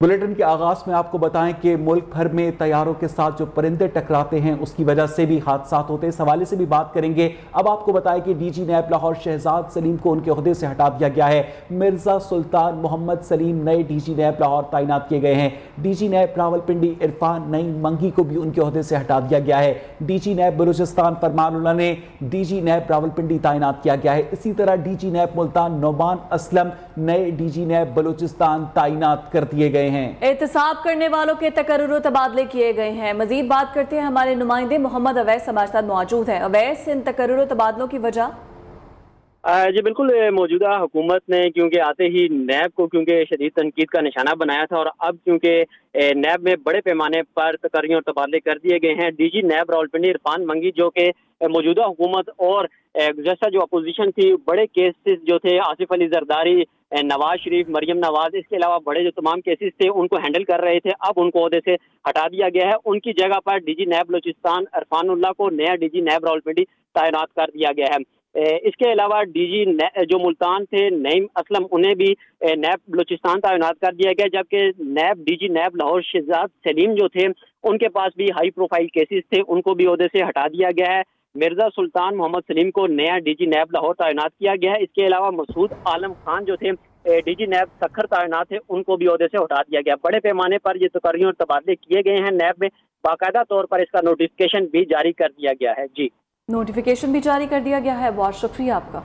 Bulletin के आगाज में आपको बताएं कि मुल्क भर में तैयारों के साथ जो परिंदे टकराते हैं उसकी वजह से भी हादसात होते हैं। इस हवाले से भी बात करेंगे। अब आपको बताएं कि डीजी नैब लाहौर शहजाद सलीम को उनके ओहदे से हटा दिया गया है। मिर्जा सुल्तान मोहम्मद सलीम नए डीजी नैब लाहौर तैनात किए गए हैं। डीजी नैब रावलपिंडी इरफान नईम मंगी को भी उनके ओहदे से हटा दिया गया है। डीजी नैब बलूचिस्तान फरमानुल्लाह ने डीजी नैब रावलपिंडी तैनात किया गया है। इसी तरह डीजी नैब मुल्तान नोमान असलम नए डीजी नैब बलूचिस्तान तैनात कर दिए गए हैं। एहतसाब करने वालों के तकर्रुर तबादले किए गए हैं। मजीद बात करते हैं, हमारे नुमाइंदे मोहम्मद अवैस हमारे साथ मौजूद हैं। अवैस, इन तकर्रुर तबादलों की वजह? जी बिल्कुल, मौजूदा हुकूमत ने क्योंकि आते ही नैब को क्योंकि शदीद तनकीद का निशाना बनाया था और अब क्योंकि नैब में बड़े पैमाने पर तकर्रियों और तबादले कर दिए गए हैं। डीजी नैब रावलपिंडी इरफान मंगी जो कि मौजूदा हुकूमत और गुज़श्ता जो अपोजिशन थी, बड़े केसेस जो थे आसिफ अली जरदारी, नवाज शरीफ, मरियम नवाज, इसके अलावा बड़े जो तमाम केसेस थे उनको हैंडल कर रहे थे, अब उनको ओहदे से हटा दिया गया है। उनकी जगह पर डीजी नैब बलूचिस्तान इरफानुल्लाह को नया डीजी नैब रावलपिंडी तैनात कर दिया गया है। इसके अलावा डीजी जो मुल्तान थे नईम असलम, उन्हें भी नैब बलूचिस्तान तैनात कर दिया गया, जबकि डीजी नैब लाहौर शहजाद सलीम जो थे उनके पास भी हाई प्रोफाइल केसेस थे, उनको भी ओहदे से हटा दिया गया है। मिर्जा सुल्तान मोहम्मद सलीम को नया डीजी नैब लाहौर तैनात किया गया है। इसके अलावा मसूद आलम खान जो थे डीजी नैब सखर तैनात थे, उनको भी ओहदे से हटा दिया गया। बड़े पैमाने पर ये तकर्रियों और तबादले किए गए हैं नैब में। बाकायदा तौर पर इसका नोटिफिकेशन भी जारी कर दिया गया है। जी, नोटिफिकेशन भी जारी कर दिया गया है। बहुत शुक्रिया आपका।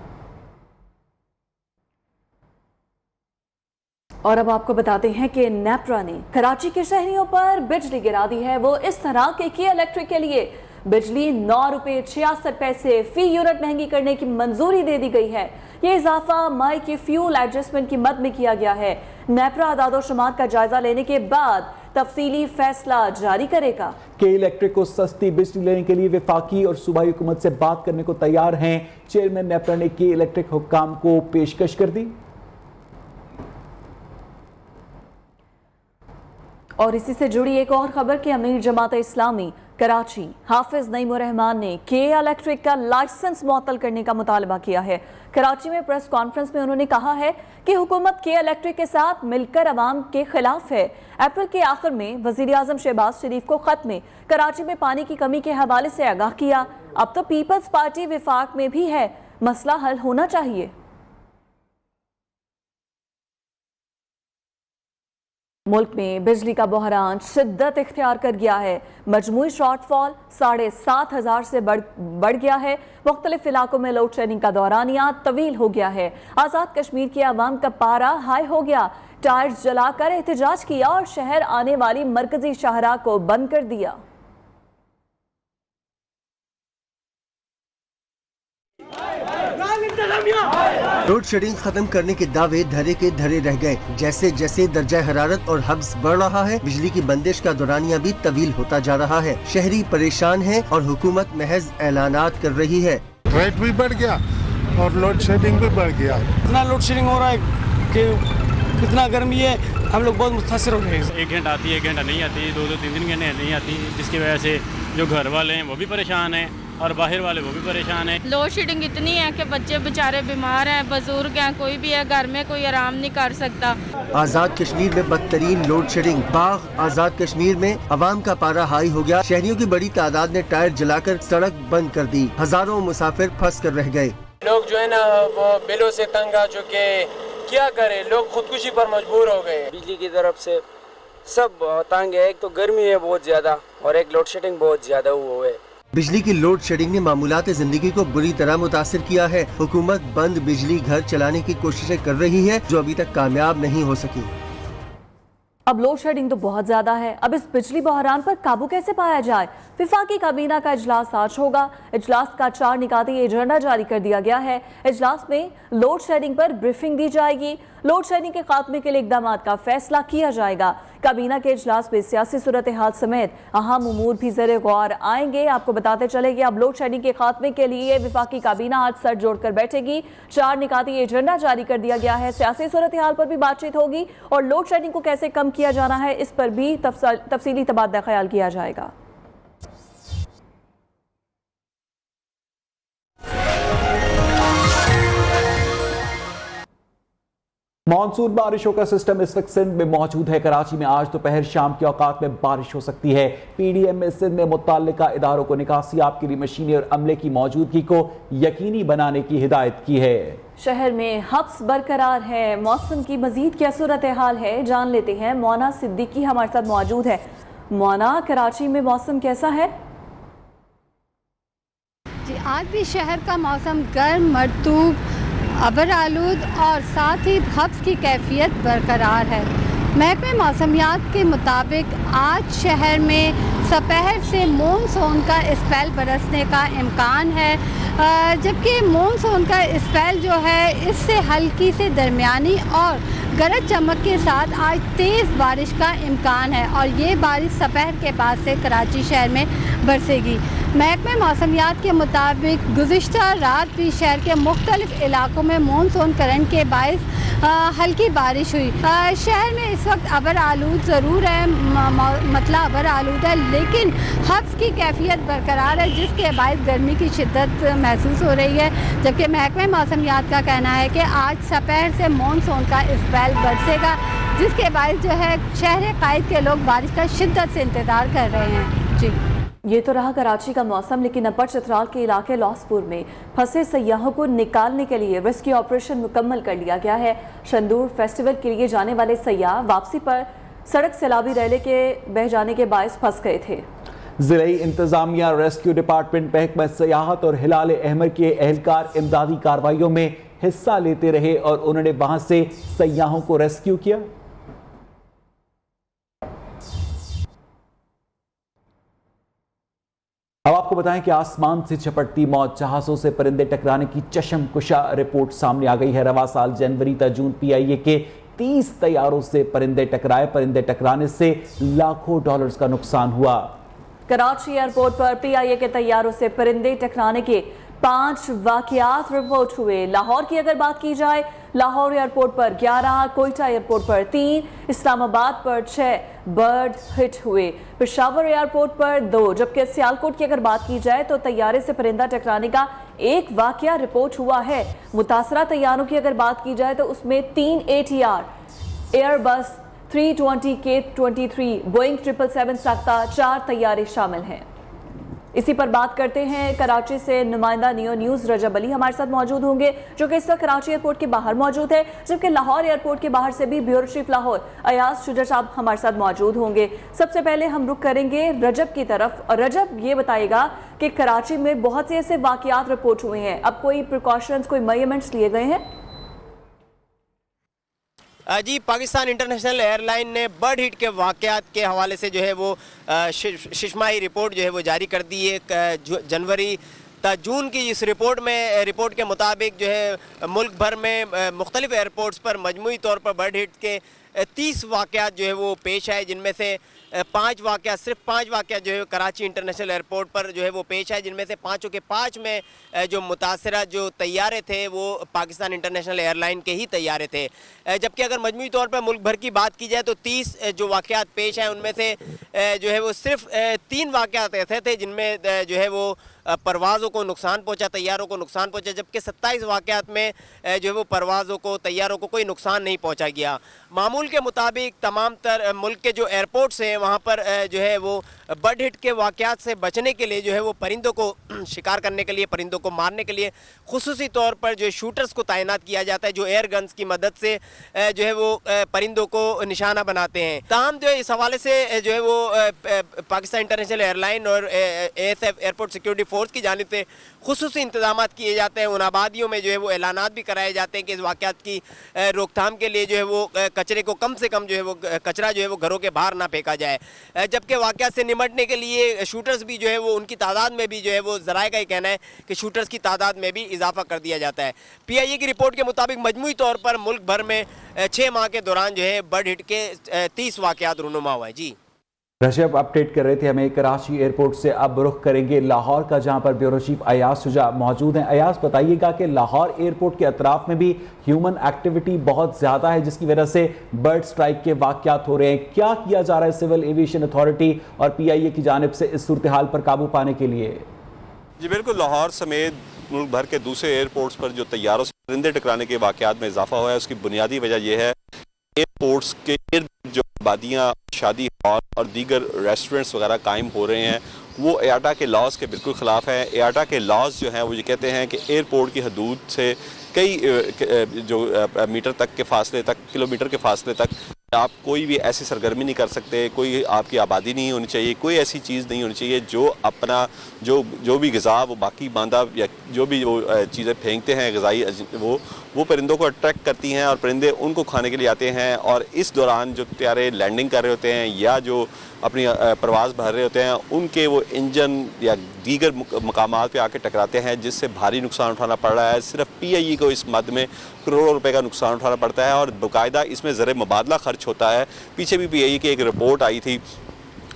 और अब आपको बताते हैं कि नेपरा ने कराची के शहरियों पर बिजली गिरा दी है। वो इस तरह के किया इलेक्ट्रिक के लिए बिजली 9 रुपये 66 पैसे फी यूनिट महंगी करने की मंजूरी दे दी गई है। ये इजाफा मई की फ्यूल एडजस्टमेंट की मद में किया गया है। नेपरा आदादो शुमार का जायजा लेने के बाद तफसीली फैसला जारी करेगा। के इलेक्ट्रिक को सस्ती बिजली लेने के लिए वफाकी और सूबाई हुकूमत से बात करने को तैयार हैं। चेयरमैन नेपरा ने के इलेक्ट्रिक हुक्काम को पेशकश कर दी। और इसी से जुड़ी एक और खबर कि अमीर जमात इस्लामी कराची हाफिज नईम रहमान ने के इलेक्ट्रिक का लाइसेंस मुअत्तल करने का मुतालबा किया है। कराची में प्रेस कॉन्फ्रेंस में उन्होंने कहा है कि हुकूमत के इलेक्ट्रिक के साथ मिलकर अवाम के खिलाफ है। अप्रैल के आखिर में वजीर आजम शहबाज शरीफ को खत में कराची में पानी की कमी के हवाले से आगाह किया। अब तो पीपल्स पार्टी विफाक में भी है, मसला हल होना चाहिए। मुल्क में बिजली का बहरान शिद्दत इख्तियार कर गया है। मजमूई शॉर्टफॉल 7,500 से बढ़ गया है। मुख्तलिफ इलाकों में लोड शेडिंग का दौरानिया तवील हो गया है। आज़ाद कश्मीर के अवाम का पारा हाई हो गया। टायर्स जलाकर एहतजाज किया और शहर आने वाली मरकजी शाहराह को बंद कर दिया। लोड शेडिंग खत्म करने के दावे धरे के धरे रह गए। जैसे जैसे दर्जा हरारत और हब्स बढ़ रहा है, बिजली की बंदिश का दौरानिया भी तवील होता जा रहा है। शहरी परेशान है और हुकूमत महज ऐलानात कर रही है। रेट भी बढ़ गया और लोड शेडिंग भी बढ़ गया। इतना लोड शेडिंग हो रहा है कि कितना गर्मी है, हम लोग बहुत मुतासिर हो गए हैं। 1 घंटा आती है, 1 घंटा नहीं आती, 2-2 3-3 घंटे नहीं आती, जिसकी वजह से जो घर वाले हैं वो भी परेशान हैं और बाहर वाले वो भी परेशान हैं। लोड शेडिंग इतनी है कि बच्चे बेचारे बीमार हैं, बुजुर्ग हैं, कोई भी है घर में कोई आराम नहीं कर सकता। आजाद कश्मीर में बदतरीन लोड शेडिंग। बाग आजाद कश्मीर में अवाम का पारा हाई हो गया। शहरियों की बड़ी तादाद ने टायर जलाकर सड़क बंद कर दी। हजारों मुसाफिर फंस कर रह गए। लोग जो है ना वो बिलों से तंग आ चुके, क्या करे, लोग खुदकुशी पर मजबूर हो गए। बिजली की तरफ से सब तंग है। एक तो गर्मी है बहुत ज्यादा और एक लोड शेडिंग बहुत ज्यादा हुआ है। बिजली की लोड शेडिंग ने मामूलात जिंदगी को बुरी तरह मुतासिर किया है। हुकूमत बंद बिजली घर चलाने की कोशिशें कर रही है जो अभी तक कामयाब नहीं हो सकी। अब लोड शेडिंग तो बहुत ज्यादा है। अब इस बिजली बहरान पर काबू कैसे पाया जाए? विफाकी काबीना का इजलास आज होगा। इजलास का 4 निकाती एजेंडा जारी कर दिया गया है। इजलास में लोड शेडिंग पर ब्रीफिंग दी जाएगी। लोड शेडिंग के खात्मे के लिए इकदाम का फैसला किया जाएगा। काबीना के इजलास में सियासी सूरत हाल समेत अहम उमूर भी ज़ेरे गौर आएंगे। आपको बताते चले कि अब लोड शेडिंग के खात्मे के लिए विफाकी काबीना आज सर जोड़कर बैठेगी। 4 निकाती एजेंडा जारी कर दिया गया है। सियासी सूरत हाल पर भी बातचीत होगी और लोड शेडिंग को कैसे कम किया जाना है इस पर भी तफसीली तबादला ख्याल किया जाएगा। मॉनसून बारिशों का सिस्टम इस वक्त सिंध में मौजूद है। कराची में आज दोपहर शाम के औकात में बारिश हो सकती है। PDM में सिंध में मुत्तल्लिका इदारों को निकासियाब के लिए मशीनें और अमले की मौजूदगी को यकीनी बनाने की हिदायत की है। शहर में हब्स बरकरार है। मौसम की मजीद क्या सूरत हाल है, जान लेते हैं। मोना सिद्दीकी हमारे साथ मौजूद है। मोना, कराची में मौसम कैसा है? जी, आज भी शहर का मौसम गर्म, मरतूब, अबर आलूद और साथ ही हब्स की कैफियत बरकरार है। महकमे मौसमियात के मुताबिक आज शहर में दोपहर से मानसून का स्पेल बरसने का इम्कान है, जबकि मानसून का स्पेल जो है इससे हल्की से दरमियानी और गरज चमक के साथ आज तेज़ बारिश का इम्कान है और ये बारिश दोपहर के बाद से कराची शहर में बरसेगी। महकमे मौसमियात के मुताबिक गुज़िश्ता रात भी शहर के मुख्तलिफ इलाकों में मानसून करंट के बायस हल्की बारिश हुई। शहर में इस वक्त अबर आलूद ज़रूर है, मतलब अबर आलूद है, लेकिन हब्स की कैफियत बरकरार है, जिसके बायस गर्मी की शिद्दत महसूस हो रही है। जबकि महकमे मौसमियात का कहना है कि आज दोपहर से मानसून का स्पेल बरसेगा, जिसके बायस जो है शहर कायद के लोग बारिश का शिद्दत से इंतज़ार कर रहे हैं। जी, ये तो रहा कराची का मौसम, लेकिन अपर चतराल के इलाके लॉसपुर में फंसे सयाहों को निकालने के लिए रेस्क्यू ऑपरेशन मुकम्मल कर लिया गया है। शंदूर फेस्टिवल के लिए जाने वाले सयाह वापसी पर सड़क सैलाबी रैले के बह जाने के बायस फंस गए थे। ज़िले इंतजामिया, रेस्क्यू डिपार्टमेंट, महकमा सयाहत और हिलाल अहमर के एहलकार इमदादी कार्रवाइयों में हिस्सा लेते रहे और उन्होंने वहां से सयाहों को रेस्क्यू किया। अब आपको बताएं कि आसमान से झपटती मौत, जहाजों से परिंदे टकराने की चशमकुशा रिपोर्ट सामने आ गई है। रवा साल जनवरी ता जून PIA के 30 तैयारों से परिंदे टकराए। परिंदे टकराने से लाखों डॉलर्स का नुकसान हुआ। कराची एयरपोर्ट पर PIA के तैयारों से परिंदे टकराने के 5 वाकयात रिपोर्ट हुए। लाहौर की अगर बात की जाए, लाहौर एयरपोर्ट पर 11, कोयटा एयरपोर्ट पर 3, इस्लामाबाद पर 6 बर्ड हिट हुए। पेशावर एयरपोर्ट पर 2, जबकि सियालकोट की अगर बात की जाए तो तैयारे से परिंदा टकराने का 1 वाकया रिपोर्ट हुआ है। मुतासरा तैयारों की अगर बात की जाए तो उसमें 3 ATR, एयरबस 320K23, बोइंग 777 साख्ता 4 तैयारे शामिल हैं। इसी पर बात करते हैं। कराची से नुमाइंदा नियो न्यूज़ रजब अली हमारे साथ मौजूद होंगे, जो कि इस वक्त कराची एयरपोर्ट के बाहर मौजूद है, जबकि लाहौर एयरपोर्ट के बाहर से भी ब्यूरो चीफ लाहौर अयाज शुजा साहब हमारे साथ मौजूद होंगे। सबसे पहले हम रुख करेंगे रजब की तरफ। और रजब, ये बताएगा कि कराची में बहुत से ऐसे वाकयात रिपोर्ट हुए हैं, अब कोई प्रिकॉशंस, कोई मेजरमेंट्स लिए गए हैं? जी, पाकिस्तान इंटरनेशनल एयरलाइन ने बर्ड हिट के वाक़यात के हवाले से जो है वो शिशमाही रिपोर्ट जो है वो जारी कर दी है। जनवरी ता जून की इस रिपोर्ट के मुताबिक जो है मुल्क भर में मुख्तलिफ एयरपोर्ट्स पर मजमूई तौर पर बर्ड हिट के 30 वाक़यात जो है वो पेश आए, जिनमें से 5 वाक़यात, सिर्फ 5 वाक़यात जो है कराची इंटरनेशनल एयरपोर्ट पर जो है वो पेश आए, जिनमें से 5 के 5 में जो मुतासरा जो तैयारे थे वो पाकिस्तान इंटरनेशल एयरलाइन के ही तैयारे थे। जबकि अगर मजमूई तौर पर मुल्क भर की बात की जाए तो 30 जो वाक़यात पेश आए उनमें से जो है वो सिर्फ 3 वाक़यात ऐसे थे जिनमें जो है वो परवाज़ों को नुकसान पहुंचा, तैयारों को नुकसान पहुंचा, जबकि 27 वाक़यात में जो है वो परवाज़ों को, तैयारों को कोई नुकसान नहीं पहुंचा गया। मामूल के मुताबिक तमाम तर मुल्क के जो एयरपोर्ट्स हैं वहाँ पर जो है वो बर्ड हिट के वाक़यात से बचने के लिए जो है वो परिंदों को शिकार करने के लिए, परिंदों को मारने के लिए खुसूसी तौर पर जो शूटर्स को तैनात किया जाता है, जो एयर गन्स की मदद से जो है वो परिंदों को निशाना बनाते हैं। ताहम जो है इस हवाले से जो है वो पाकिस्तान इंटरनेशनल एयरलाइन और ASF एयरपोर्ट सिक्योरिटी फोर्स की जानिब से खुसूसी इंतजाम किए जाते हैं। उन आबादियों में जो है वो ऐलानात भी कराए जाते हैं कि इस वाक़यात की रोकथाम के लिए जो है वो कचरे को कम से कम जो है वो कचरा जो है वो घरों के बाहर ना फेंका जाए, जबकि वाक़यात से निमटने के लिए शूटर्स भी जो है वो उनकी तादाद में भी जो है वो ज़राए का ही कहना है कि शूटर्स की तादाद में भी इजाफा कर दिया जाता है। PIA की रिपोर्ट के मुताबिक मजमूई तौर पर मुल्क भर में 6 माह के दौरान जो है बर्ड हिट के 30 वाक़यात रूनुमा हुआ है। जी, रजब अपडेट कर रहे थे हमें कराची एयरपोर्ट से। अब रुख करेंगे लाहौर का, जहां पर ब्यूरो चीफ अयाज शुजा मौजूद हैं। अयाज, बताइएगा कि लाहौर एयरपोर्ट के अतराफ में भी ह्यूमन एक्टिविटी बहुत ज़्यादा है, जिसकी वजह से बर्ड स्ट्राइक के वाक़यात हो रहे हैं। क्या किया जा रहा है सिविल एविएशन अथॉरिटी और PIA की जानिब से इस सूरत हाल पर काबू पाने के लिए? जी बिल्कुल, लाहौर समेत मुल्क भर के दूसरे एयरपोर्ट्स पर जो तैयारों से پرندے ٹکرانے کے واقعات میں اضافہ ہوا ہے، اس کی بنیادی وجہ یہ ہے ایئرپورٹس کے ارد جو آبادیاں، شادی ہال اور دیگر ریسٹورنٹس وغیرہ قائم ہو رہے ہیں وہ ایاٹا کے لاز کے بالکل خلاف ہیں۔ ایاٹا کے لاز جو ہیں وہ یہ کہتے ہیں کہ ایئرپورٹ کی حدود سے کئی جو میٹر تک کے فاصلے تک، کلومیٹر کے فاصلے تک آپ کوئی بھی ایسی سرگرمی نہیں کر سکتے، کوئی آپ کی آبادی نہیں ہونی چاہیے، کوئی ایسی چیز نہیں ہونی چاہیے جو اپنا جو بھی غذا وہ باقی باندھا یا جو بھی وہ چیزیں پھینکتے ہیں غذائی وہ پرندوں کو اٹریکٹ کرتی ہیں اور پرندے ان کو کھانے کے لیے آتے ہیں، اور اس دوران جو طیارے لینڈنگ کر رہے ہوتے ہیں یا جو اپنی پرواز بھر رہے ہوتے ہیں ان کے وہ انجن یا دیگر مقامات پہ آ کے ٹکراتے ہیں، جس سے بھاری نقصان اٹھانا پڑ رہا ہے۔ صرف پی آئی ای کو اس مد میں کروڑوں روپے کا نقصان اٹھانا پڑتا ہے اور باقاعدہ اس میں زر مبادلہ خرچ ہوتا ہے۔ پیچھے بھی پی آئی ای کی ایک رپورٹ آئی تھی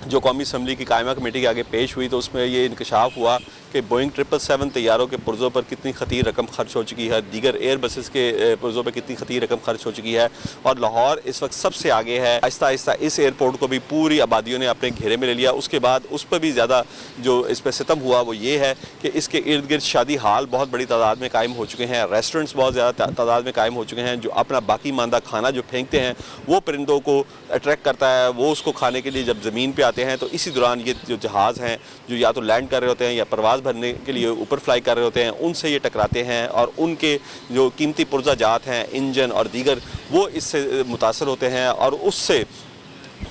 جو قومی اسمبلی کی قائمہ کمیٹی کے آگے پیش ہوئی، تو اس میں یہ انکشاف ہوا کہ بوئنگ 777 طیاروں کے پرزوں پر کتنی خطیر رقم خرچ ہو چکی ہے، دیگر ایئر بسز کے پرزوں پر کتنی خطیر رقم خرچ ہو چکی ہے، اور لاہور اس وقت سب سے آگے ہے۔ آہستہ آہستہ اس ایئرپورٹ کو بھی پوری آبادیوں نے اپنے گھیرے میں لے لیا۔ اس کے بعد اس پر بھی زیادہ جو اس پہ ستم ہوا وہ یہ ہے کہ اس کے ارد گرد شادی ہال بہت بڑی تعداد میں قائم ہو چکے ہیں، ریسٹورنٹس بہت زیادہ تعداد میں قائم ہو چکے ہیں، جو اپنا باقی ماندہ کھانا جو پھینکتے ہیں وہ پرندوں کو اٹریکٹ کرتا ہے، وہ اس کو کھانے کے لیے جب زمین پہ آتے ہیں تو اسی دوران یہ جو جہاز ہیں جو یا تو لینڈ کر رہے ہوتے ہیں یا پرواز بھرنے کے لیے اوپر فلائی کر رہے ہوتے ہیں ان سے یہ ٹکراتے ہیں، اور ان کے جو قیمتی پرزہ جات ہیں، انجن اور دیگر، وہ اس سے متاثر ہوتے ہیں اور اس سے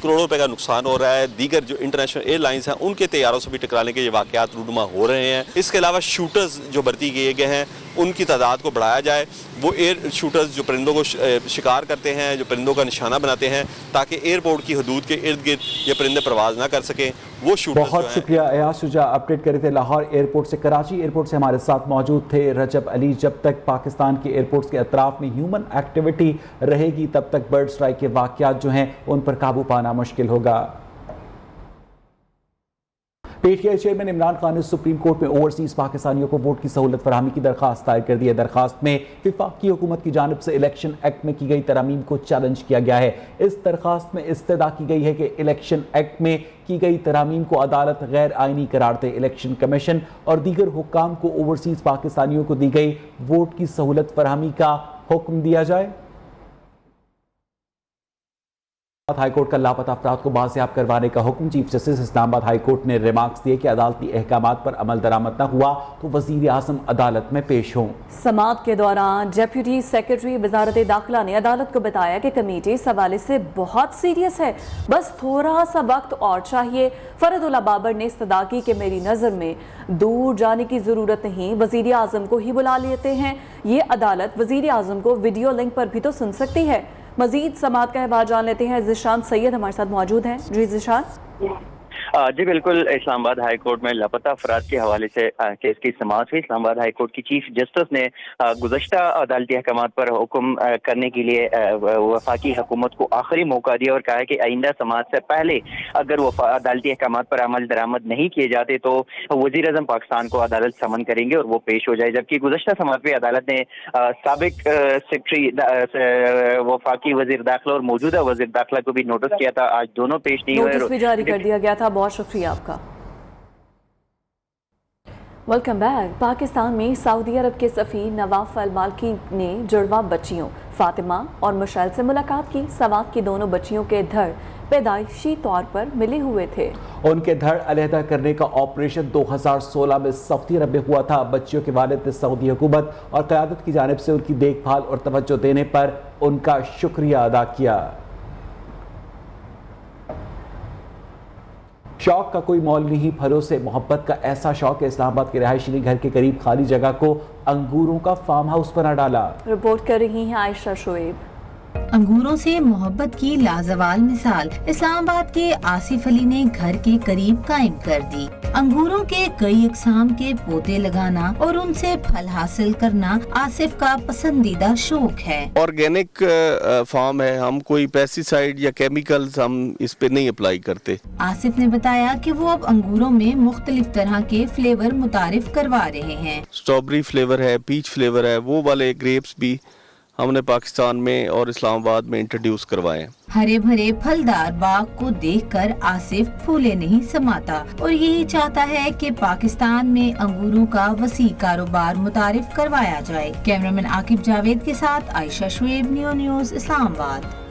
کروڑوں روپے کا نقصان ہو رہا ہے۔ دیگر جو انٹرنیشنل ایئر لائنز ہیں ان کے طیاروں سے بھی ٹکرانے کے یہ واقعات رونما ہو رہے ہیں۔ اس کے علاوہ شوٹرز جو بھرتی کیے گئے ہیں ان کی تعداد کو بڑھایا جائے، وہ ایئر شوٹرز جو پرندوں کو شکار کرتے ہیں، جو پرندوں کا نشانہ بناتے ہیں تاکہ ایئرپورٹ کی حدود کے ارد گرد یہ پرندے پرواز نہ کر سکیں، وہ شوٹرز بہت شکریہ ایاز شجاع، اپڈیٹ کر رہے تھے لاہور ایئرپورٹ سے۔ کراچی ایئرپورٹ سے ہمارے ساتھ موجود تھے رجب علی۔ جب تک پاکستان کے ایئرپورٹس کے اطراف میں ہیومن ایکٹیویٹی رہے گی تب تک برڈ سٹرائک کے واقعات جو ہیں ان پر قابو پانا مشکل ہوگا۔ P T I chairman Imran Khan نے سپریم کورٹ میں اوورسیز پاکستانیوں کو ووٹ کی سہولت فراہمی کی درخواست دائر کر دی ہے۔ درخواست میں وفاقی حکومت کی جانب سے الیکشن ایکٹ میں کی گئی ترامیم کو چیلنج کیا گیا ہے۔ اس درخواست میں استدعا کی گئی ہے کہ الیکشن ایکٹ میں کی گئی ترامیم کو عدالت غیر آئینی قرار دے، الیکشن کمیشن اور دیگر حکام کو اوورسیز پاکستانیوں کو دی گئی ووٹ کی سہولت فراہمی کا حکم دیا جائے۔ ہائی کورٹ کا لاپتہ افراد کو بازیاب کروانے کا حکم۔ چیف جسٹس اسلام آباد ہائی کورٹ نے ریمارکس دیے کہ عدالتی احکامات پر عمل درآمد نہ ہوا تو وزیر اعظم عدالت میں پیش ہوں۔ سماعت کے دوران ڈیپٹی سیکرٹری وزارت داخلہ نے عدالت کو بتایا کہ کمیٹی اس حوالے سے بہت سیریس ہے، بس تھوڑا سا وقت اور چاہیے۔ فرد اللہ بابر نے استدعا کی کہ میری نظر میں دور جانے کی ضرورت نہیں، وزیر اعظم کو ہی بلا لیتے ہیں، یہ عدالت وزیر اعظم کو ویڈیو لنک پر بھی تو سن سکتی ہے۔ مزید سماعت کا احوال جان لیتے ہیں، ذیشان سید ہمارے ساتھ موجود ہیں۔ جی ذیشان۔ جی بالکل، اسلام آباد ہائی کورٹ میں لاپتہ افراد کے حوالے سے کیس کی سماعت ہوئی۔ اسلام آباد ہائی کورٹ کی چیف جسٹس نے گزشتہ عدالتی احکامات پر حکم کرنے کے لیے وفاقی حکومت کو آخری موقع دیا اور کہا کہ آئندہ سماعت سے پہلے اگر عدالتی احکامات پر عمل درآمد نہیں کیے جاتے تو وزیر اعظم پاکستان کو عدالت سمن کریں گے اور وہ پیش ہو جائے۔ جبکہ گزشتہ سماعت میں عدالت نے سابق سیکرٹری وفاقی وزیر داخلہ اور موجودہ وزیر داخلہ کو بھی نوٹس کیا تھا، آج دونوں پیش نہیں ہوئے، نوٹس بھی جاری کر دیا گیا تھا۔ بہت شکریہ آپ کا۔ Welcome back. پاکستان میں سعودی عرب کے سفیر نواف المالکی نے جڑواں بچیوں فاطمہ اور مشعل سے ملاقات کی۔ سوات کی دونوں بچیوں کے دھڑ پیدائشی طور پر ملے ہوئے تھے۔ ان کے دھڑ علیحدہ کرنے کا آپریشن 2016 میں سعودی عرب میں ہوا تھا۔ بچیوں کے والد نے سعودی حکومت اور قیادت کی جانب سے ان کی دیکھ بھال اور توجہ دینے پر ان کا شکریہ ادا کیا۔ شوق کا کوئی مول نہیں، پھلوں سے محبت کا ایسا شوق ہے اسلام آباد کے رہائشی نے گھر کے قریب خالی جگہ کو انگوروں کا فارم ہاؤس بنا ڈالا۔ رپورٹ کر رہی ہیں عائشہ شعیب۔ انگوروں سے محبت کی لازوال مثال اسلام آباد کے آصف علی نے گھر کے قریب قائم کر دی۔ انگوروں کے کئی اقسام کے پودے لگانا اور ان سے پھل حاصل کرنا آصف کا پسندیدہ شوق ہے۔ آرگینک فارم ہے، ہم کوئی پیسٹی سائیڈ یا کیمیکلز ہم اس پہ نہیں اپلائی کرتے۔ آصف نے بتایا کہ وہ اب انگوروں میں مختلف طرح کے فلیور متعارف کروا رہے ہیں۔ اسٹرابری فلیور ہے، پیچ فلیور ہے، وہ والے گریپس بھی हमने पाकिस्तान में और इस्लामाबाद में इंट्रोड्यूस करवाए हैं। हरे भरे फलदार बाग को देखकर आसिफ फूले नहीं समाता और यही चाहता है कि पाकिस्तान में अंगूरों का वसी कारोबार मुतारिफ करवाया जाए। कैमरामैन आकिब जावेद के साथ आयशा शुएब, न्यूज़ इस्लामाबाद।